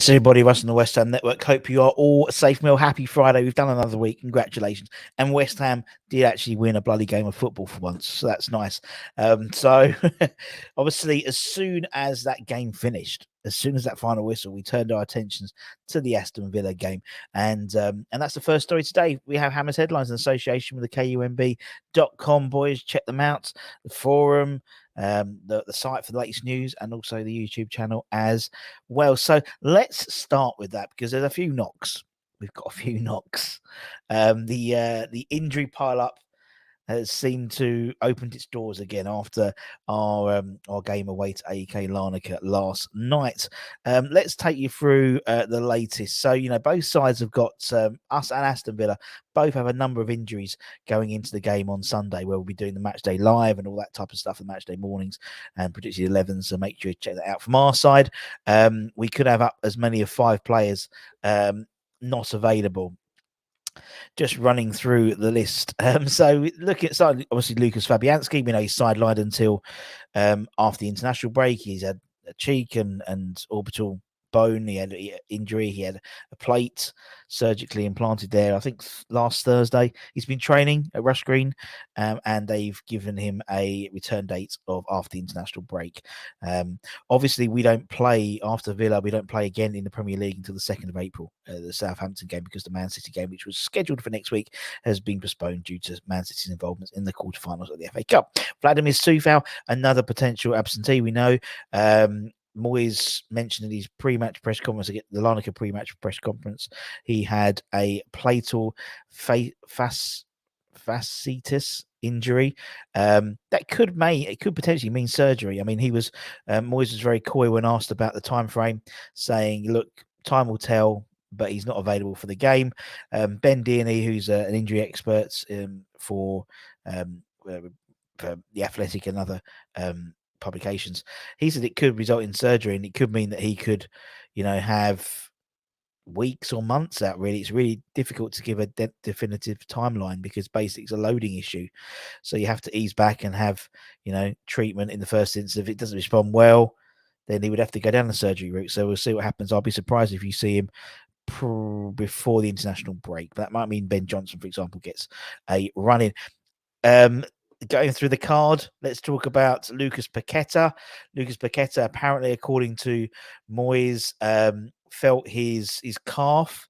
So everybody of us on the West Ham Network, hope you are all safe, Mill. Happy Friday. We've done another week. Congratulations. And West Ham did actually win a bloody game of football for once. So that's nice. So obviously, as soon as that game finished, as soon as that final whistle, we turned our attentions to the Aston Villa game. And that's the first story today. We have Hammers Headlines in association with the KUMB.com, boys. Check them out. The forum, the site for the latest news, and also the YouTube channel as well. So let's start with that because there's a few knocks. We've got a few knocks. The injury pile up has seemed to opened its doors again after our game away to AEK Larnaca last night. Let's take you through the latest. So both sides have got us and Aston Villa both have a number of injuries going into the game on Sunday, where we'll be doing the match day live and all that type of stuff, the match day mornings and predicted 11s. So make sure you check that out from our side. We could have up as many of 5 players not available. Just running through the list. So look at obviously Lucas Fabianski. We know he's sidelined until after the international break. He's had a cheek and orbital bone. He had an injury. He had a plate surgically implanted there, I think last Thursday. He's been training at Rush Green, and they've given him a return date of after the international break. Obviously, we don't play after Villa. We don't play again in the Premier League until the 2nd of April, the Southampton game, because the Man City game, which was scheduled for next week, has been postponed due to Man City's involvement in the quarterfinals of the FA Cup. Vladimir Coufal, another potential absentee. We know Moyes mentioned in his pre-match press conference, the Larnaca pre-match press conference, he had a platal fasciitis injury that could potentially mean surgery. I mean, he was Moyes was very coy when asked about the time frame, saying, "Look, time will tell." But he's not available for the game. Ben Dearney, who's an injury expert for the Athletic and other publications, he said it could result in surgery, and it could mean that he could, have weeks or months out. Really, it's really difficult to give a definitive timeline because basically it's a loading issue. So you have to ease back and have, treatment in the first instance. If it doesn't respond well, then he would have to go down the surgery route. So we'll see what happens. I'll be surprised if you see him before the international break. That might mean Ben Johnson, for example, gets a run in. Going through the card, let's talk about Lucas Paqueta. Lucas Paqueta, apparently, according to Moyes, felt his calf,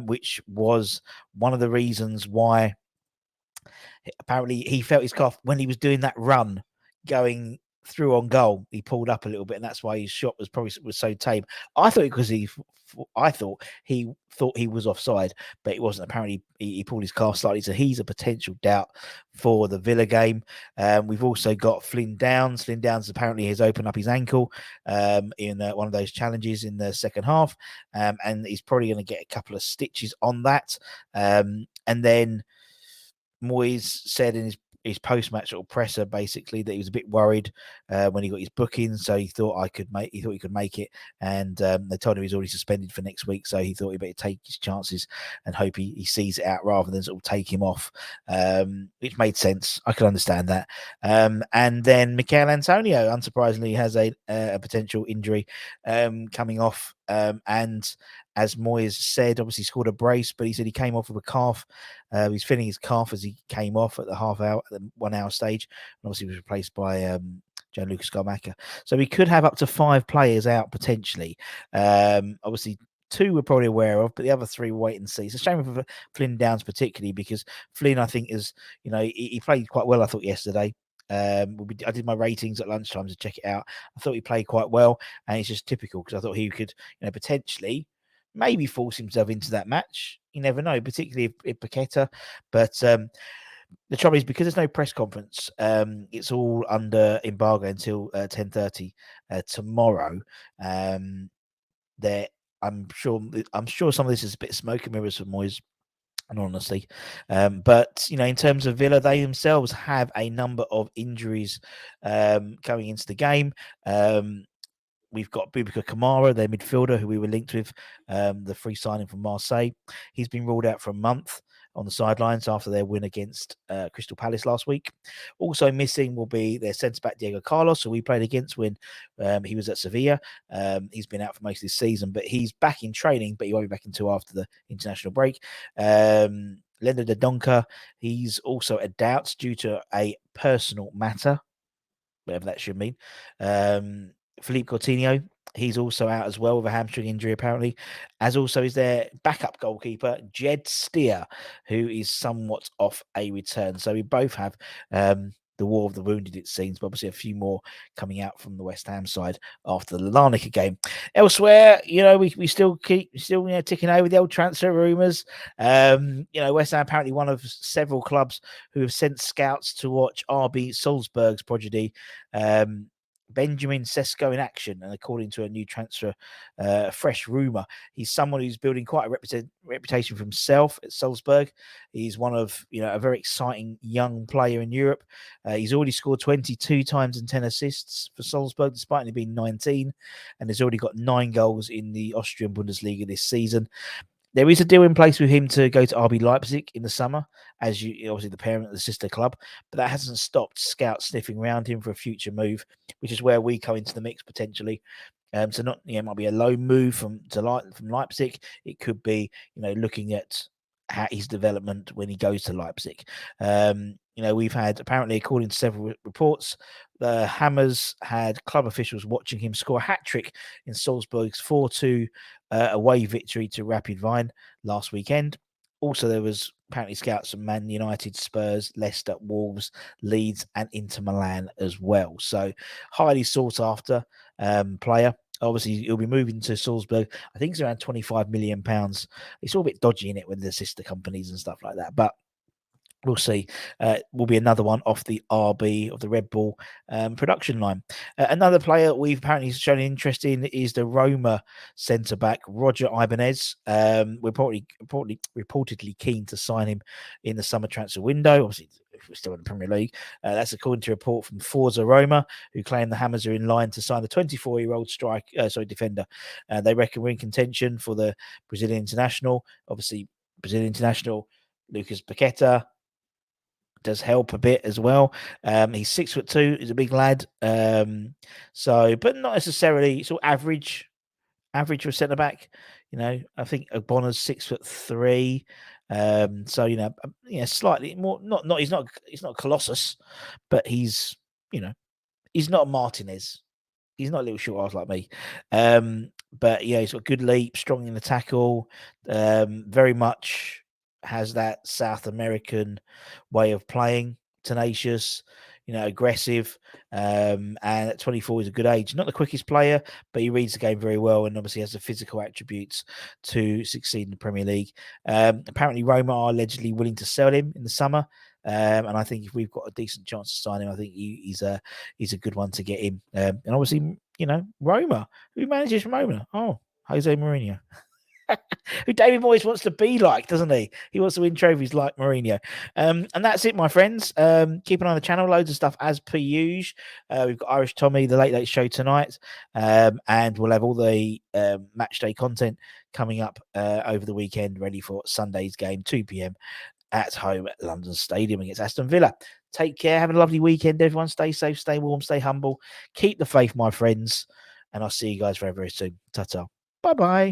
which was one of the reasons why apparently he felt his calf when he was doing that run going through on goal. He pulled up a little bit, and that's why his shot was so tame. I thought because he thought he was offside, but it wasn't. Apparently, he pulled his calf slightly, so he's a potential doubt for the Villa game. We've also got Flynn Downs. Flynn Downs apparently has opened up his ankle in one of those challenges in the second half, and he's probably going to get a couple of stitches on that. And then Moyes said in his post-match sort of presser basically that he was a bit worried when he got his booking, so he thought he could make it, and they told him he's already suspended for next week, so he thought he better take his chances and hope he sees it out rather than sort of take him off, which made sense. I could understand that. And then Michail Antonio, unsurprisingly, has a potential injury coming off, and as Moyes said, obviously scored a brace, but he said he came off with a calf. He's feeling his calf as he came off at the 1 hour stage, and obviously was replaced by Gianluca Scamacca. So we could have up to 5 players out potentially. Obviously, 2 we're probably aware of, but the other 3 we'll wait and see. It's a shame for Flynn Downs particularly, because Flynn, I think, is he played quite well, I thought, yesterday. I did my ratings at lunchtime to check it out. I thought he played quite well, and it's just typical because I thought he could, potentially maybe force himself into that match. You never know, particularly if Paqueta. But the trouble is, because there's no press conference, it's all under embargo until 10:30 tomorrow. I'm sure some of this is a bit smoke and mirrors for Moyes, and honestly, but in terms of Villa, they themselves have a number of injuries coming into the game. we've got Boubacar Kamara, their midfielder, who we were linked with, the free signing from Marseille. He's been ruled out for a month on the sidelines after their win against Crystal Palace last week. Also missing will be their centre-back Diego Carlos, who we played against when he was at Sevilla. He's been out for most of this season, but he's back in training, but he won't be back until after the international break. Lendo de Donker, he's also a doubt due to a personal matter, whatever that should mean. Philippe Coutinho, he's also out as well with a hamstring injury, apparently, as also is their backup goalkeeper, Jed Steer, who is somewhat off a return. So we both have the war of the wounded, it seems, but obviously a few more coming out from the West Ham side after the Larnaca game. Elsewhere, we still keep ticking over the old transfer rumours. West Ham apparently one of several clubs who have sent scouts to watch RB Salzburg's prodigy. Benjamin Sesko in action, and according to a new transfer, fresh rumour, he's someone who's building quite a reputation for himself at Salzburg. He's one of a very exciting young player in Europe. He's already scored 22 times and 10 assists for Salzburg, despite only being 19, and has already got 9 goals in the Austrian Bundesliga this season. There is a deal in place with him to go to RB Leipzig in the summer, as obviously the parent of the sister club, but that hasn't stopped scouts sniffing around him for a future move, which is where we come into the mix potentially. So not, it might be a low move from Leipzig. It could be, looking at his development when he goes to Leipzig. We've had, apparently, according to several reports, the Hammers had club officials watching him score a hat-trick in Salzburg's 4-2 away victory to Rapid Wien last weekend. Also, there was apparently scouts from Man United, Spurs, Leicester, Wolves, Leeds, and Inter Milan as well. So, highly sought after player. Obviously, he'll be moving to Salzburg. I think it's around £25 million. It's all a bit dodgy in it with the sister companies and stuff like that, but we'll see. Will be another one off the RB of the Red Bull production line. Another player we've apparently shown interest in is the Roma centre back Roger Ibanez. We're reportedly keen to sign him in the summer transfer window. Obviously, if we're still in the Premier League, that's according to a report from Forza Roma, who claim the Hammers are in line to sign the 24-year-old defender. They reckon we're in contention for the Brazilian international. Obviously, Brazilian international Lucas Paqueta does help a bit as well. He's 6'2", he's a big lad. But not necessarily sort of average for a centre back. I think Ogbonna's 6'3". Slightly more. He's not a Colossus, but he's not a Martinez. He's not a little short ass like me. But he's got good leap, strong in the tackle, very much has that South American way of playing, tenacious, aggressive, and at 24 is a good age. Not the quickest player, but he reads the game very well and obviously has the physical attributes to succeed in the Premier League. Apparently Roma are allegedly willing to sell him in the summer. And I think if we've got a decent chance to sign him, I think he's a good one to get in. And obviously, Roma. Who manages Roma? Oh, Jose Mourinho. Who David Moyes wants to be like, doesn't he? He wants to win trophies like Mourinho. And that's it, my friends. Keep an eye on the channel. Loads of stuff as per usual. We've got Irish Tommy, the Late Late Show tonight. And we'll have all the match day content coming up over the weekend, ready for Sunday's game, 2 p.m. at home at London Stadium against Aston Villa. Take care. Have a lovely weekend, everyone. Stay safe, stay warm, stay humble. Keep the faith, my friends. And I'll see you guys very, very soon. Ta-ta. Bye-bye.